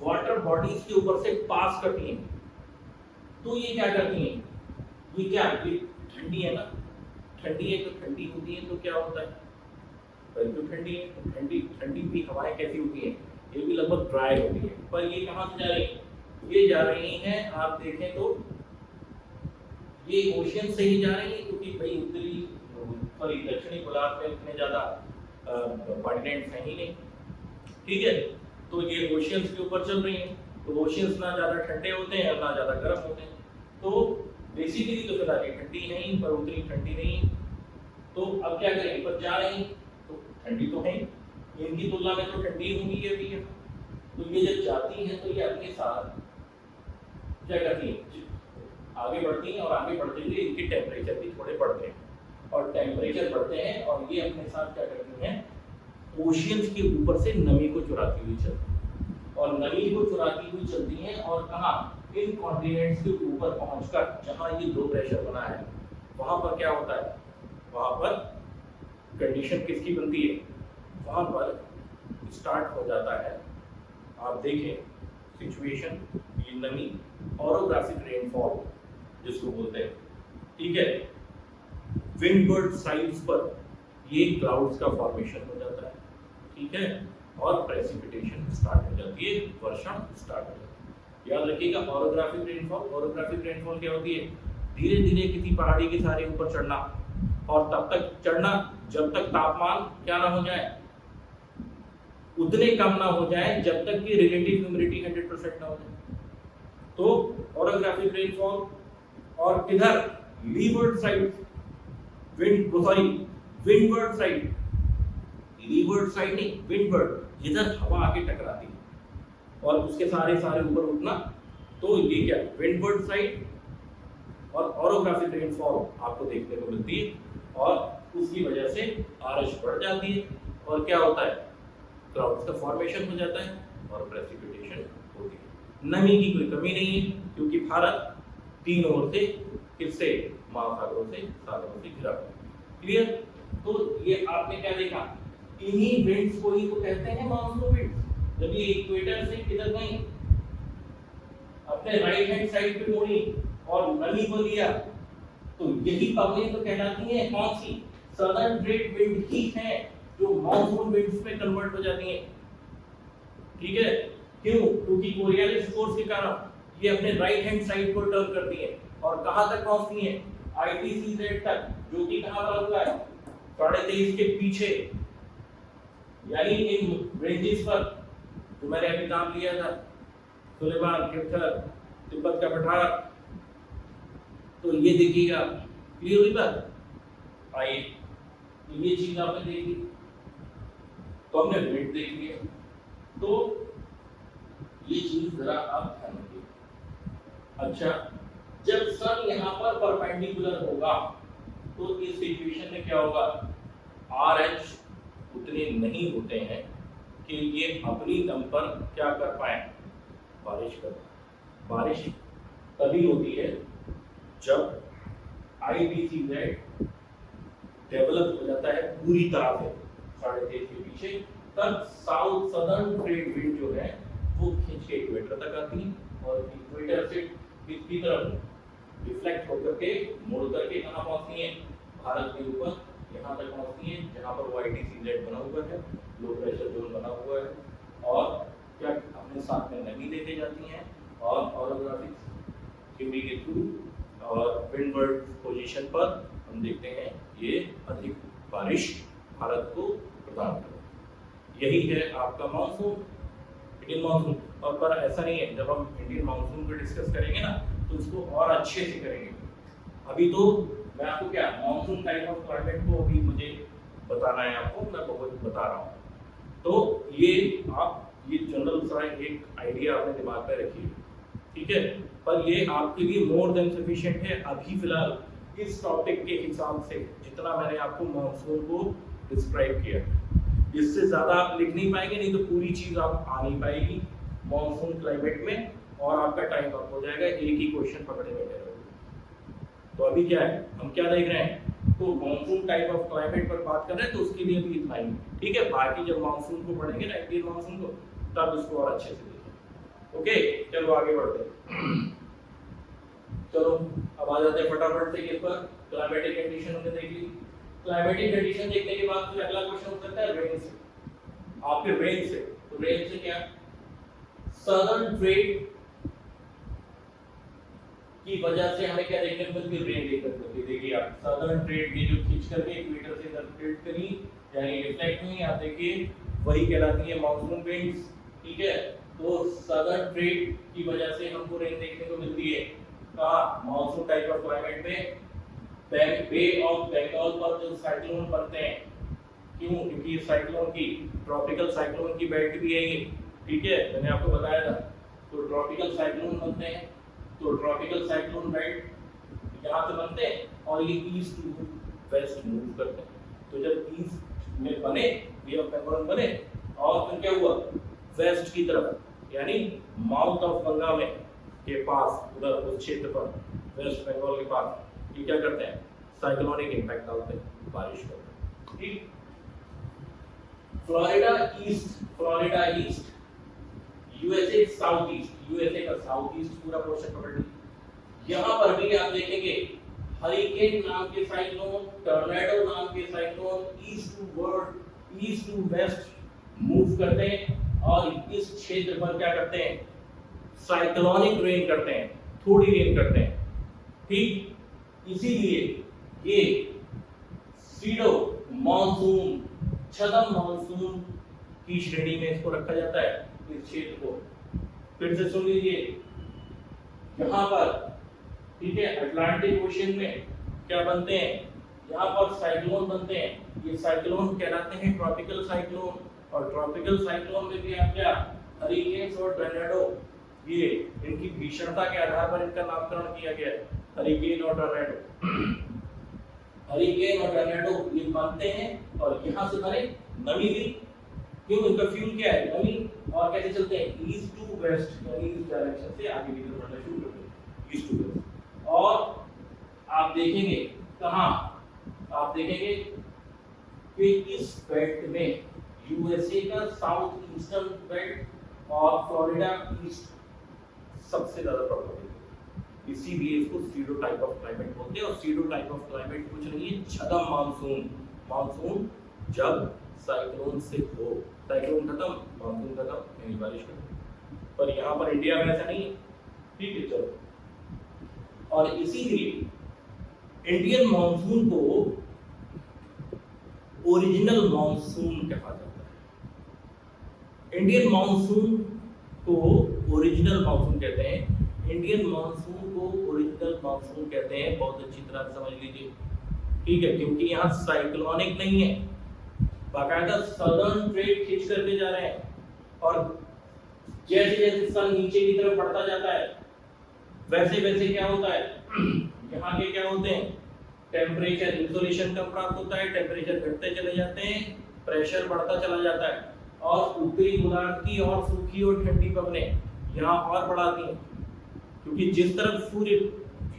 वाटर बॉडीज के ऊपर से पास करती हैं तो ये क्या करती हैं, ये क्या, ये ठंडी है ना, ठंडी है तो ठंडी होती है, तो क्या होता है, पहले तो ठंडी है, तो ठंडी ठंडी भी हवाएं कैसी होती हैं, ये भी लगभग ड्राई होती है। पर ये कहाँ से जा रही है, ये जा रही हैं, आप देखें तो ये ओशियन से ही जा रही है, क्योंकि भाई उत्तरी सॉरी दक्षिणी गोलार्ध में इतने ज्यादा कॉन्टिनेंट्स हैं ही नहीं, ठीक है। तो ये ओशियंस के ऊपर चल रही हैं, तो ओशियंस ना ज्यादा ठंडे होते हैं और ना ज्यादा गर्म होते हैं, तो बेसिकली तो फिलहाल ये ठंडी नहीं, पर उतनी ठंडी नहीं। तो अब क्या करें, पर जा रही तो ठंडी तो है, इनकी तुलना में तो ठंडी होंगी ये भी है। तो ये जब जाती हैं तो ये अपने साथ क्या करती हैं, आगे बढ़ती हैं, और आगे बढ़ते हुए इनके टेम्परेचर भी थोड़े बढ़ते हैं, और टेम्परेचर बढ़ते हैं और ये अपने साथ क्या करती हैं, ओशियंस के ऊपर से नमी को चुराती हुई चलती हैं, और नमी को चुराती हुई चलती हैं, और कहाँ, इन कॉन्टिनेंट्स के ऊपर पहुंचकर जहां ये लो प्रेशर बना है वहां पर क्या होता है, वहां पर कंडीशन किसकी बनती है, वहां पर स्टार्ट हो जाता है, आप देखें सिचुएशन, ये नमी, ऑरोग्राफिक रेनफॉल जिसको बोलते हैं, ठीक है। विंडवर्ड साइड्स पर ये क्लाउड्स का फॉर्मेशन हो जाता है, ठीक है, और प्रेसिपिटेशन स्टार्ट हो जाती है, वर्षा स्टार्ट हो जाती है। याद रखिएगा ऑरोग्राफिक रेनफॉल क्या होती है, धीरे धीरे किसी पहाड़ी के सहारे ऊपर चढ़ना, और तब तक चढ़ना जब तक तापमान क्या ना हो जाए, उतने कम ना हो जाए जब तक कि रिलेटिव ह्यूमिडिटी 100% ना हो जाए। तो ऑरोग्राफिक रेनफॉल, और किधर, levered side, windward side, levered side नहीं, विंडवर्ड, जिधर हवा आके टकराती है और उसके सारे ऊपर उठना, तो ये क्या, विंडवर्ड साइड और ऑरोग्राफिक रेनफॉल आपको देखने को मिलती है, और उसकी वजह से बारिश बढ़ जाती है, और क्या होता है, क्लाउड्स का फॉर्मेशन हो जाता है और प्रेसिपिटेशन होती है। नमी की कोई कमी नहीं है, क्योंकि भारत तीन ओर से किससे, महासागरों से, सागरों से घिरा हुआ है। क्लियर। तो ये आपने क्या देखा, इन्हीं विंड्स को ही तो कहते हैं मानसून विंड्स। जब ये इक्वेटर से किधर गई, अपने राइट हैंड साइड पे मोड़ी और नमी को लिया, तो यही पवनें तो कहलाती हैं कौन सी, सदर्न ट्रेड विंड ही है, जो मानसून विंड्स में कन्वर्ट हो जाती हैं, ठीक है। क्यों, क्योंकि कोरियालिस फोर्स के कारण ये अपने राइट हैंड साइड को टर्न करती है, और कहां तक पहुंचती है, ITCZ तक, जो कि कहां पर होता है, 23.5 के पीछे, यानी इन रेंजेस पर जो मैंने अभी नाम लिया था, सुलेमान, किर्थर, तिब्बत का पठार, तो ये देखिएगा, क्लियर हुई बात। आइए, तो ये चीज आपने देखी, तो हमने वेट देख लिया, तो ये चीज जरा आप ध्यान रखिए। अच्छा, जब सन यहाँ पर परपेंडिकुलर होगा, तो इस सिचुएशन में क्या होगा, RH उतने नहीं होते हैं कि ये अपनी दम पर क्या कर पाए, बारिश कर पाए। बारिश तभी होती है जब ITCZ डेवलप हो जाता है पूरी तरह से 23.5 के पीछे, तब साउथ सदर्न ट्रेड विंड जो है वो खींच के इक्वेटर तक आती है, और इक्वेटर से किसकी तरफ रिफ्लेक्ट होकर के मुड़ करके कहाँ पहुंचती है, भारत के ऊपर यहाँ तक पहुंचती है, जहाँ पर वो ITCZ बना हुआ है, लो प्रेशर जोन बना हुआ है, और क्या अपने साथ में नमी लेते जाती हैं, और ऑरोग्राफिक थ्योरी के थ्रू और विंडवर्ड पोजीशन पर हम देखते हैं ये अधिक बारिश भारत को प्रदान करता है। यही है आपका मानसून, इंडियन मानसून। और पर ऐसा नहीं है, जब हम इंडियन मानसून को डिस्कस करेंगे ना, तो उसको और अच्छे से करेंगे। अभी तो मैं आपको क्या, मानसून टाइप ऑफ क्लाइमेट को अभी मुझे बताना है आपको, मैं बहुत बता रहा हूँ। तो ये आप ये जनरल सा एक आइडिया अपने दिमाग में रखिए, ठीक है। पर ये आपके लिए मोर देन सफिशिएंट है अभी फिलहाल इस टॉपिक के हिसाब से, जितना मैंने आपको मानसून को डिस्क्राइब किया। इससे ज़्यादा आप लिख नहीं पाएंगे, नहीं तो पूरी चीज़ आप आ नहीं पाएगी मानसून क्लाइमेट में, और आपका टाइम अप हो जाएगा, एक ही क्वेश्चन पकड़े बैठे रहोगे। तो अभी क्या है, हम क्या देख रहे हैं, तो मानसून टाइप ऑफ क्लाइमेट पर बात कर रहे हैं, तो उसके लिए भी इतना ही, ठीक है। बाकी जब मानसून को पढ़ेंगे ना, इंडियन मानसून को, तब इसको और अच्छे से देखेंगे। ओके, चलो आगे बढ़ते हैं। चलो अब आ जाते हैं फटाफट से किस पर, क्लाइमेटिक कंडीशन हमने देख ली। क्लाइमेटिक कंडीशन देखने के बाद फिर अगला क्वेश्चन हो सकता है रेन से, आपके रेन से। तो रेन से क्या, सदर्न ट्रेड की वजह से हमें क्या देखने को मिलती है, रेन देखने को मिलती है। देखिए आप सदर्न ट्रेड ये जो खींच करके इक्वेटर से सर्कुलेट करी यानी रिफ्लेक्ट हुई, आप देखिए वही कहलाती है मानसून विंड्स, ठीक है। तो सदर्न ट्रेड की वजह से हमको रेन देखने को मिलती है कहाँ, मानसून टाइप ऑफ क्लाइमेट में, बे ऑफ बंगाल पर जो साइक्लोन बनते हैं। क्यों, क्योंकि साइक्लोन की ट्रॉपिकल साइक्लोन की बेल्ट भी है ये, ठीक है, मैंने आपको बताया था। तो ट्रॉपिकल साइक्लोन बनते हैं, तो ट्रॉपिकल साइक्लोन बेल्ट यहाँ से बनते हैं और ये ईस्ट टू वेस्ट मूव करते हैं। तो जब ईस्ट में बने, बे ऑफ बंगाल बने और फिर क्या हुआ, वेस्ट की तरफ यानी माउथ ऑफ गंगा में के पास उधर उस क्षेत्र पर वेस्ट बंगाल के पास ये क्या करते हैं, साइक्लोनिक इंपैक्ट डालते हैं, बारिश करते हैं, ठीक। Florida east, USA south east, USA का साउथ ईस्ट पूरा पोर्शन पकड़ लीजिए। यहाँ पर भी आप देखेंगे हरिकेन नाम के साइक्लोन, टॉर्नेडो नाम के cyclone east to west move करते हैं और इस क्षेत्र पर क्या करते हैं, साइक्लोनिक रेन करते हैं, थोड़ी रेन करते हैं, ठीक। इसीलिए ये सीडो मानसून, छदम मानसून की श्रेणी में इसको रखा जाता है, इस क्षेत्र को। फिर से सुन लीजिए, यहाँ पर, ठीक है, अटलांटिक ओशन में क्या बनते हैं, यहाँ पर साइक्लोन बनते हैं, ये साइक्लोन कहलाते हैं ट्रॉपिकल साइक्लोन। और ट्रॉपिकल साइक्लोन में भी आप क्या, हरिकेन्स और टॉर्नेडो, ये इनकी भीषणता के आधार पर इनका नामकरण किया गया है, हरिकेन और टॉर्नेडो। हरिकेन और टॉर्नेडो ये बनते हैं और यहाँ से बने नमी भी, क्यों, इनका फ्यूल क्या है, नमी, और कैसे चलते हैं, ईस्ट टू वेस्ट यानी इस डायरेक्शन से आगे की तरफ बढ़ना शुरू करते हैं, ईस्ट टू वेस्ट। और आप देखेंगे कहाँ, आप देखेंगे कि इस बेल्ट में यूएसए का साउथ ईस्टर्न बेल्ट और फ्लोरिडा ईस्ट सबसे ज्यादा प्रभावित है, इसीलिए इसको सीडो टाइप ऑफ क्लाइमेट बोलते हैं। और सीडो टाइप ऑफ क्लाइमेट कुछ नहीं है, छदम मानसून, मानसून जब साइक्लोन से हो, साइक्लोन खत्म मानसून खत्म यानी बारिश खत्म। पर यहाँ पर इंडिया में ऐसा नहीं है, ठीक है, चलो। और इसीलिए इंडियन मानसून को ओरिजिनल मानसून कहा जाता है। इंडियन मानसून को ओरिजिनल मानसून कहते हैं, इंडियन मानसून को ओरिजिनल मानसून कहते हैं, बहुत अच्छी तरह से समझ लीजिए, ठीक है, क्योंकि यहाँ साइक्लोनिक नहीं है, बाकायदा सदर्न ट्रेड खींच करके जा रहे हैं। और जैसे जैसे सन नीचे की तरफ बढ़ता जाता है वैसे वैसे क्या होता है, यहाँ के क्या होते हैं, टेम्परेचर, इंसोलेशन कम प्राप्त होता है, टेम्परेचर घटते चले जाते हैं, प्रेशर बढ़ता चला जाता है और उत्तरी गोलार्ध की और सूखी और ठंडी पवनें यहाँ और बढ़ाती हैं, क्योंकि जिस तरफ सूर्य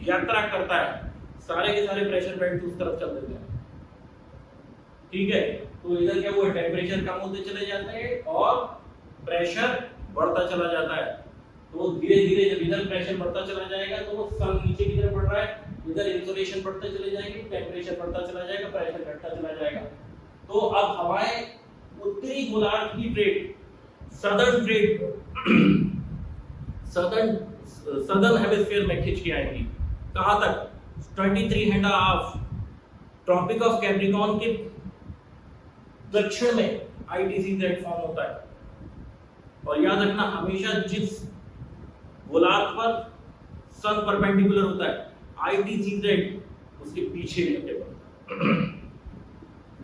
यात्रा करता है सारे के सारे प्रेशर बेल्ट उस तरफ चल देते हैं, ठीक है। तो इधर क्या हुआ, टेम्परेचर कम होते चले जाते हैं और प्रेशर बढ़ता चला जाता है। तो धीरे धीरे जब इधर प्रेशर बढ़ता चला जाएगा तो वो सन नीचे की तरफ बढ़ रहा है, इधर इंसोलेशन बढ़ते चले जाएंगे, टेम्परेचर बढ़ता चला जाएगा, प्रेशर घटता चला जाएगा। तो अब हवाएं उत्तरी गोलार्ध की trade, southern trade southern hemisphere में खिंच के आएंगी, कहां तक, 23½ ट्रॉपिक ऑफ कैप्रिकॉर्न के दक्षिण में ITCZ फॉर्म होता है। और याद रखना हमेशा जिस गोलार्ध पर सन परपेंडिकुलर होता है ITCZ उसके पीछे लेके बनता है,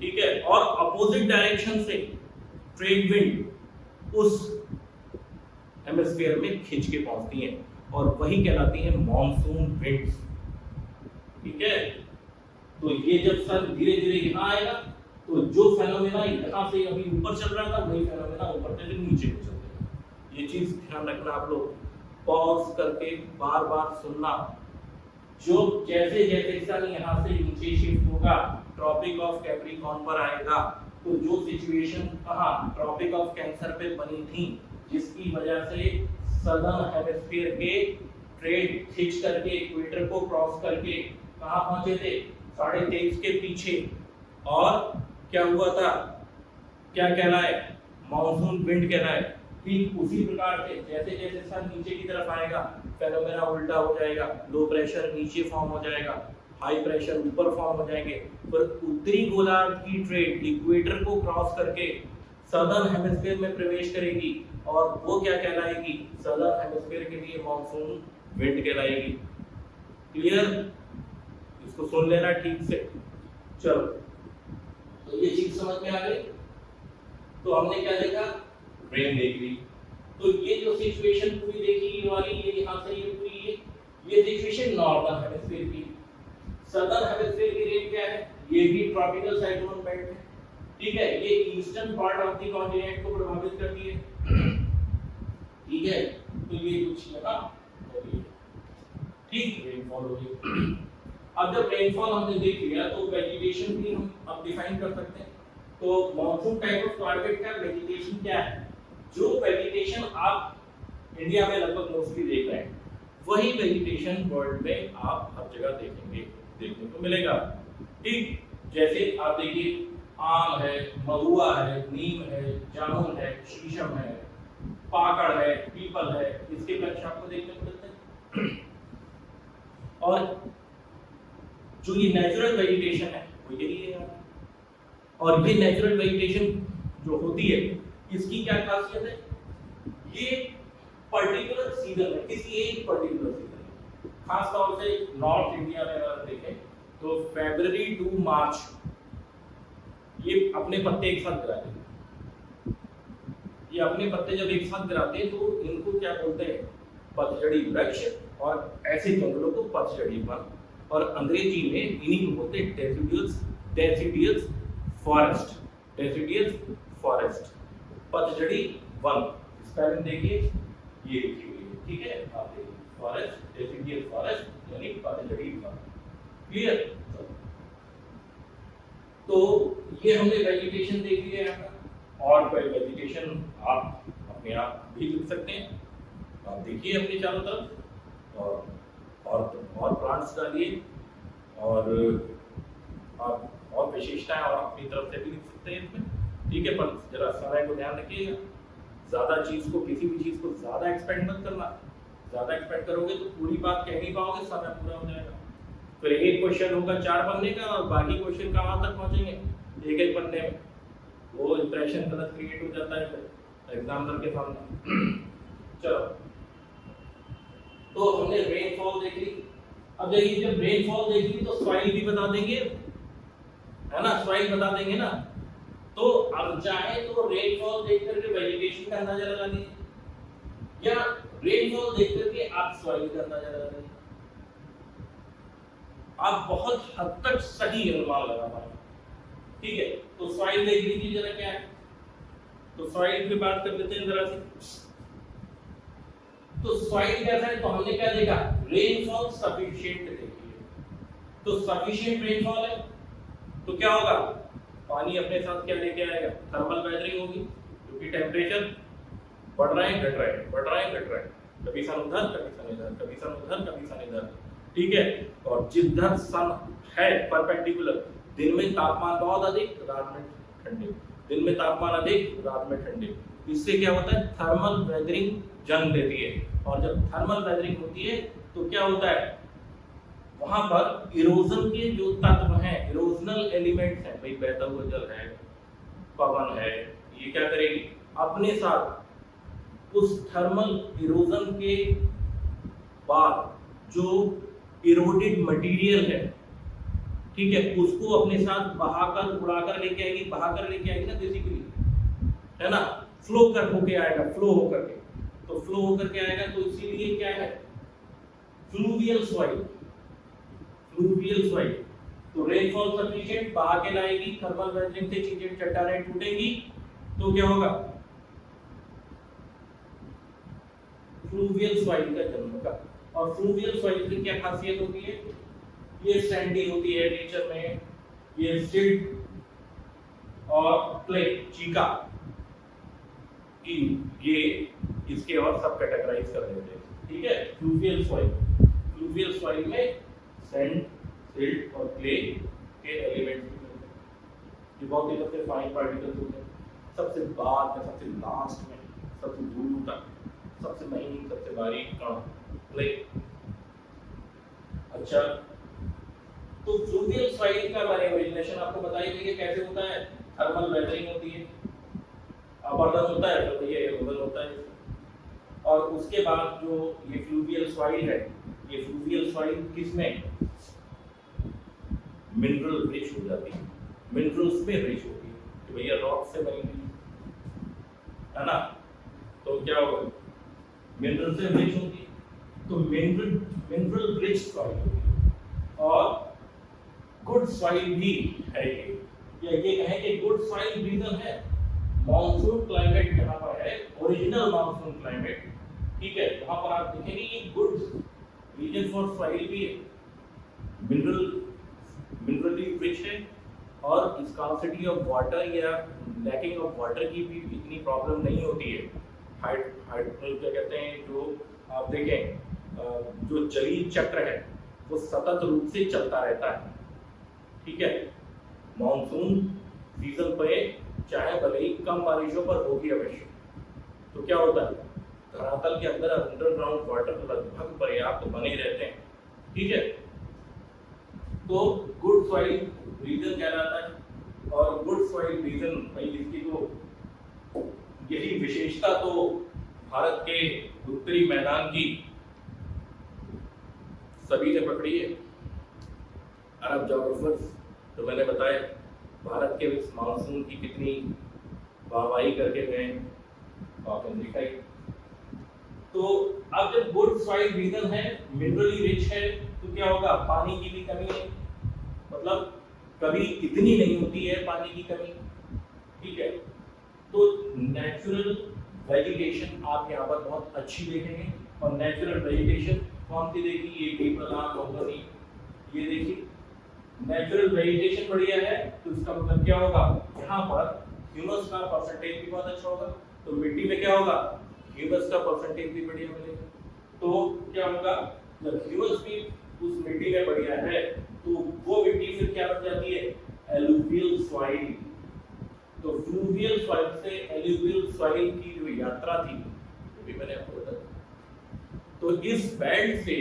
ठीक है। और अपोजिट डायरेक्शन से ट्रेड विंड उस हेमिस्फीयर में खिंच के पहुंचती हैं और वही कहलाती हैं मॉनसून विंड्स, ठीक है। तो ये जब सन धीरे धीरे यहाँ आएगा तो जो फेनोमेना यहाँ से अभी ऊपर चल रहा था वही फेनोमेना ऊपर से नीचे को चलते हैं। ये चीज ध्यान रखना, आप लोग पॉज करके बार बार सुनना। जो जैसे जैसे सन यहाँ से नीचे शिफ्ट होगा ट्रॉपिक ऑफ कैप्रिकॉर्न पर आएगा, तो जो सिचुएशन कहाँ ट्रॉपिक ऑफ कैंसर पे बनी थी, जिसकी वजह से सदर्न हेमिस्फीयर के ट्रेड खींच करके इक्वेटर को क्रॉस करके कहाँ पहुंचे थे 23.5 के पीछे, और क्या हुआ था, क्या कहलाए, मानसून विंड कहलाए। ठीक उसी प्रकार से जैसे जैसे सन नीचे की तरफ आएगा फेनोमेना उल्टा हो जाएगा, लो प्रेशर नीचे फॉर्म हो जाएगा, हाई प्रेशर ऊपर फॉर्म हो जाएंगे। पर उत्तरी गोलार्ध की ट्रेड इक्वेटर को क्रॉस करके सदर्न हेमिस्फीयर में प्रवेश करेगी, और वो क्या कहलाएगी, सदर्न हेमिस्फीयर के लिए मानसून विंड कहलाएगी। क्लियर, इसको सुन लेना ठीक से। चलो, तो ये चीज समझ में आ गई। तो हमने क्या देखा, रेन देख ली। तो ये जो सिचुएशन पूरी देखी ये वाली, ये यहाँ से ये पूरी ये सिचुएशन नॉर्दर्न हेमिस्फीयर की। सदर्न हेमिस्फीयर की रेन क्या है, ये भी ट्रॉपिकल साइक्लोन बेल्ट है, ठीक है। ये eastern part of the continent को प्रभावित करती है, ठीक है। तो ये कुछ यहाँ होगी, ठीक, रेनफॉल होगी। अब जब रेनफॉल हमने देख लिया तो वेजिटेशन भी हम अब डिफाइन कर सकते हैं। तो मॉनसून टाइप ऑफ क्लाइमेट का वेजिटेशन क्या है, जो वेजिटेशन आप इंडिया में लगभग मोस्टली देख रहे हैं वही वेजिटेशन वर्ल्ड में आप हर जगह देखेंगे, देखने को मिलेगा, ठीक। जैसे आप देखिए आम है, महुआ है, नीम है, जामुन है, शीशम है, पाकड़ है, पीपल है, इसके वृक्ष आपको देखने को मिलते हैं। और जो ये नेचुरल वेजिटेशन है वो यही है यार। और ये नेचुरल वेजिटेशन जो होती है इसकी क्या खासियत है, ये पर्टिकुलर सीजन में, किसी एक पर्टिकुलर सीजन में, खास तौर से नॉर्थ इंडिया में अगर देखें तो फरवरी टू मार्च ये अपने पत्ते एक साथ गिराते हैं। ये अपने पत्ते जब एक साथ गिराते हैं तो इनको क्या बोलते हैं, पतझड़ी वृक्ष, और ऐसे जंगलों को पतझड़ी वन, और अंग्रेजी में इन्हीं को बोलते हैं डेसिडियस फॉरेस्ट, डेसिडियस फॉरेस्ट, पतझड़ी वन। स्पेलिंग देखिए ये लिखी हुई है, ठीक है, आप देखिए फॉरेस्ट, डेसिडियस फॉरेस्ट यानी पतझड़ी वन। क्लियर। तो ये हमने वेजिटेशन देख लिया यहाँ का, और कोई वेजिटेशन आप अपने आप भी लिख सकते हैं, आप देखिए अपने चारों तरफ, और प्लांट्स डालिए, और आप और विशेषताएं और अपनी तरफ से भी लिख सकते हैं इसमें, ठीक है। पर जरा समय को ध्यान रखिएगा, ज्यादा चीज को, किसी भी चीज को ज्यादा एक्सपेंड मत करना, ज्यादा एक्सपेंड करोगे तो पूरी बात कह नहीं पाओगे, समय पूरा हो जाएगा। फिर एक क्वेश्चन होगा 4 पन्ने का और बाकी क्वेश्चन कहाँ तक पहुंचेंगे, एक पन्ने में, वो इंप्रेशन गलत क्रिएट हो जाता है फिर एग्जामिनर के सामने। चलो, तो हमने रेनफॉल देख ली। अब देखिए जब रेनफॉल देख ली तो सॉइल भी बता देंगे, है ना, सॉइल बता देंगे ना। तो अब चाहे तो रेनफॉल देख करके वेजिटेशन का अंदाजा लगा लीजिए, या रेनफॉल देख करके आप सॉइल का अंदाजा लगा लीजिए, आप बहुत हद तक सही अनुमान लगा पाएंगे, ठीक है। तो सॉइल देख लीजिए जरा क्या है, तो सॉइल की बात कर लेते हैं जरा सी। तो सॉइल कैसा है, तो हमने क्या देखा, रेनफॉल सफिशिएंट देखी है। तो सफिशिएंट रेनफॉल है तो क्या होगा, पानी अपने साथ क्या लेके आएगा, थर्मल वेदरिंग होगी, क्योंकि टेम्परेचर बढ़ रहा है घट रहा है, बढ़ रहा है घट रहा है, कभी सन उधर कभी सन इधर, कभी सन उधर कभी सन इधर, ठीक है। और जिधर सन है परपेंडिकुलर, दिन में तापमान बहुत अधिक, रात में ठंडे, दिन में तापमान अधिक, रात में ठंडे, इससे क्या होता है, थर्मल वेदरिंग जन्म देती है। और जब थर्मल वेदरिंग होती है तो क्या होता है, वहां पर इरोजन के जो तत्व हैं, इरोजनल एलिमेंट्स हैं, भाई बहता हुआ जल है, पवन है, ये क्या करेगी, अपने साथ उस थर्मल इरोजन के बाद जो इरोडेड मटेरियल है, ठीक है, उसको अपने साथ बहाकर उड़ाकर लेके आएगी, बहाकर लेके आएगी ना बेसिकली, है ना, फ्लो कर होके आएगा, फ्लो होकर के, तो फ्लो होकर के आएगा, तो इसीलिए क्या है, फ्लूवियल सॉइल, फ्लूवियल सॉइल। तो रेनफॉल सफिशिएंट, बहा के लाएगी, थर्मल वेदरिंग से चीजें चट्टानें टूटेंगी, तो क्या होगा, फ्लूवियल सॉइल का जन्म होगा। और फ्लूवियल सॉइल की क्या खासियत होती है, ये सैंडी होती है नेचर में, ये सिल्ट और क्ले, चीका, ये इसके और सब कैटेगराइज कर देते हैं। ठीक है, फ्लूवियल सॉइल। फ्लूवियल सॉइल में सैंड, सिल्ट और क्ले के एलिमेंट्स भी मिलते हैं, जो बहुत ही सबसे फाइन पार्टिकल्स होते हैं। सबसे बाद में, सबसे लास्ट में, सबसे दूर तक, सबसे महीन, सबसे बारीक कण क्ले। अच्छा, तो फ्लूवियल सॉइल का मैंने इमेजिनेशन आपको बताई गई है कैसे होता है। थर्मल वेदरिंग होती है, अपरदन होता है, तो ये एरोजन होता है। और उसके बाद जो ये फ्लूवियल सॉइल है, ये फ्लूवियल सॉइल किसमें मिनरल रिच हो जाती है, मिनरल्स में रिच होती है कि भैया रॉक से बनी हुई है ना, तो क्या होगा, मिनरल से रिच होती है, तो मिनरल रिच सॉइल होती है। और गुड सॉइल भी है ये कहें कि गुड सॉइल रीजन है मॉनसून क्लाइमेट जहां पर है, ओरिजिनल मॉनसून क्लाइमेट, ठीक है, वहां पर आप देखेंगे ये गुड रीजन फॉर सॉइल भी है, मिनरली रिच है, और स्कार्सिटी ऑफ वाटर या लैकिंग ऑफ वाटर की भी इतनी प्रॉब्लम नहीं होती है। क्या कहते हैं, जो आप देखें जो जलीय चक्र है वो सतत रूप से चलता रहता है, ठीक है। मॉनसून सीजन पे चाहे भले ही कम बारिशों पर होगी अवश्य, तो क्या होता है, धरातल के अंदर अंडरग्राउंड वाटर लगभग पर्याप्त बने रहते हैं, ठीक है। तो गुड सॉइल रीजन कहलाता है। और गुड सॉइल रीजन भाई इसकी तो यही विशेषता तो भारत के उत्तरी मैदान की सभी ने पकड़ी है। अरब जोग्राफर्स तो मैंने बताया भारत के इस मानसून की कितनी वाहवाही करके गए, आपने देखा ही। तो अब जब गुड सॉइल रीजन है, मिनरली रिच है, तो क्या होगा, पानी की भी कमी नहीं, मतलब कभी इतनी नहीं होती है पानी की कमी, ठीक है। तो नेचुरल वेजिटेशन आप यहाँ पर बहुत अच्छी देखेंगे। और नेचुरल वेजिटेशन कौन सी देखी, ये पीपल मोगरी, ये देखिए नेचुरल वेजिटेशन बढ़िया है, तो इसका मतलब क्या होगा, यहाँ पर ह्यूमस का परसेंटेज भी बहुत अच्छा होगा, तो मिट्टी में क्या होगा, ह्यूमस का परसेंटेज भी बढ़िया मिलेगा। तो क्या होगा, जब ह्यूमस भी उस मिट्टी में बढ़िया है, तो वो मिट्टी फिर क्या बन जाती है, एलुवियल सॉइल। तो फ्लूवियल सॉइल से एलुवियल सॉइल की जो यात्रा थी, वो भी मैंने आपको बताया। तो इस बैंड से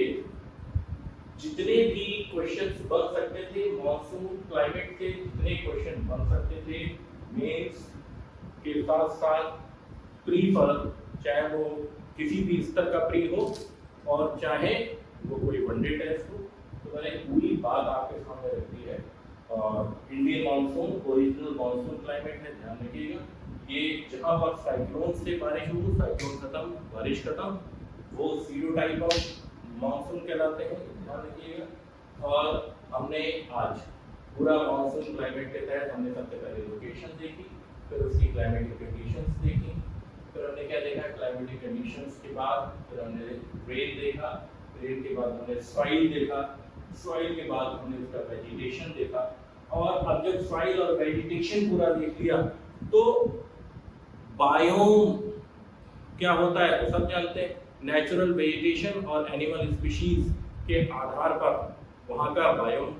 जितने भी क्वेश्चंस बन सकते थे मॉनसून क्लाइमेट के, जितने क्वेश्चन बन सकते थे मेंस के साथ साथ प्री फॉर, चाहे वो किसी भी स्तर का प्री हो और चाहे वो कोई वनडे टेस्ट हो, तो मैंने पूरी बात आपके सामने रख दी है। और Indian monsoon original monsoon climate है, ध्यान रखिएगा। ये जहां पर साइक्लोन से बारिश हो, साइक्लोन खत्म, बारिश खत्म, वो जीरो टाइप ऑफ मानसून कहलाते हैं, ध्यान रखिएगा। और हमने आज पूरा मानसून क्लाइमेट के तहत हमने सबसे पहले लोकेशन देखी, फिर उसकी क्लाइमेटिक कंडीशंस देखी, फिर हमने क्या देखा, क्लाइमेटिक कंडीशंस के बाद फिर हमने रेन देखा, रेन के बाद हमने सॉइल देखा, सॉइल के बाद हमने उसका वेजिटेशन देखा। और अब जब सॉइल और वेजिटेशन पूरा देख लिया, तो बायोम क्या होता है तो सब जानते हैं। नेचुरल वेजिटेशन और एनिमल स्पीशीज के आधार पर वहाँ का बायोम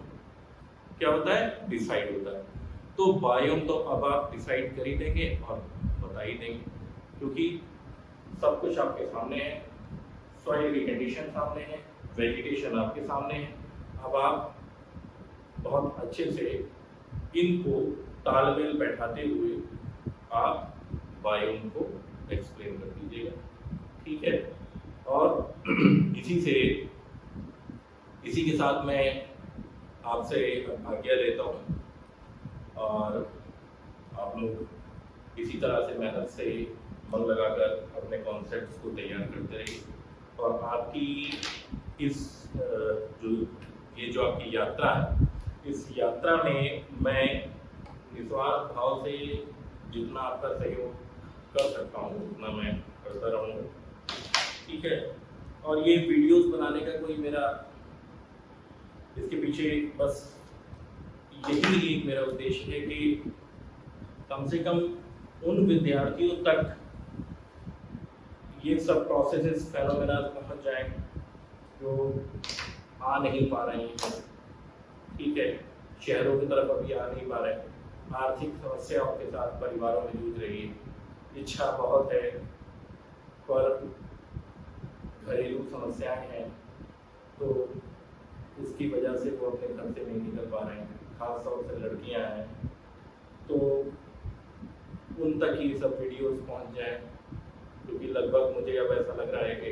क्या होता है, डिसाइड होता है। तो बायोम तो अब आप डिसाइड कर ही देंगे और बता ही देंगे, क्योंकि सब कुछ आपके सामने है, सॉइल की कंडीशन सामने है, वेजिटेशन आपके सामने है। अब आप बहुत अच्छे से इनको तालमेल बैठाते हुए आप बायोम को एक्सप्लेन कर दीजिएगा, ठीक है। और इसी के साथ मैं आपसे आज्ञा लेता हूँ, और आप लोग इसी तरह से मेहनत से मन लगाकर अपने कॉन्सेप्ट्स को तैयार करते रहिए। और आपकी जो आपकी यात्रा है, इस यात्रा में मैं निस्वार्थ भाव से जितना आपका सहयोग कर सकता हूँ उतना मैं करता रहूँगा, ठीक है। और ये वीडियोस बनाने का कोई मेरा, इसके पीछे बस यही एक मेरा उद्देश्य है कि कम से कम उन विद्यार्थियों तक ये सब प्रोसेसेस फेनोमेना पहुंच जाएं जो आ नहीं पा रही हैं, ठीक है, शहरों की तरफ अभी आ नहीं पा रहे हैं, आर्थिक समस्याओं के साथ परिवारों में जूझ रही है, इच्छा बहुत है पर घरेलू समस्याएं हैं, तो उसकी वजह से वो अपने घर से नहीं निकल पा रहे हैं, खास तौर से लड़कियां हैं, तो उन तक ये सब वीडियोस पहुंच जाएं, क्योंकि लगभग मुझे अब ऐसा लग रहा है कि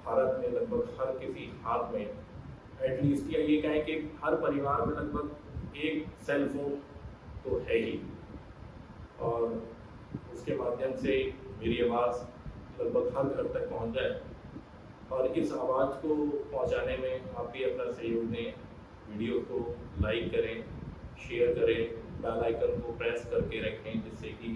भारत में लगभग हर किसी हाथ में एटलीस्ट, या ये कहें कि हर परिवार में लगभग एक सेल फोन तो है ही, और उसके माध्यम से मेरी आवाज़ लगभग हर घर तक पहुंच जाए। और इस आवाज़ को पहुंचाने में आप भी अपना सहयोग दें, वीडियो को लाइक करें, शेयर करें, बेल आइकन को प्रेस करके रखें, जिससे कि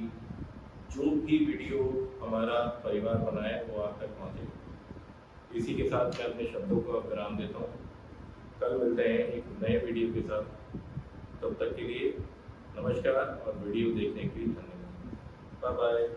जो भी वीडियो हमारा परिवार बनाए वो आप तक पहुँचे। इसी के साथ मैं अपने शब्दों को विराम देता हूँ। कल मिलते हैं एक नए वीडियो के साथ, तब तक के लिए नमस्कार और वीडियो देखने के लिए धन्यवाद। Bye bye.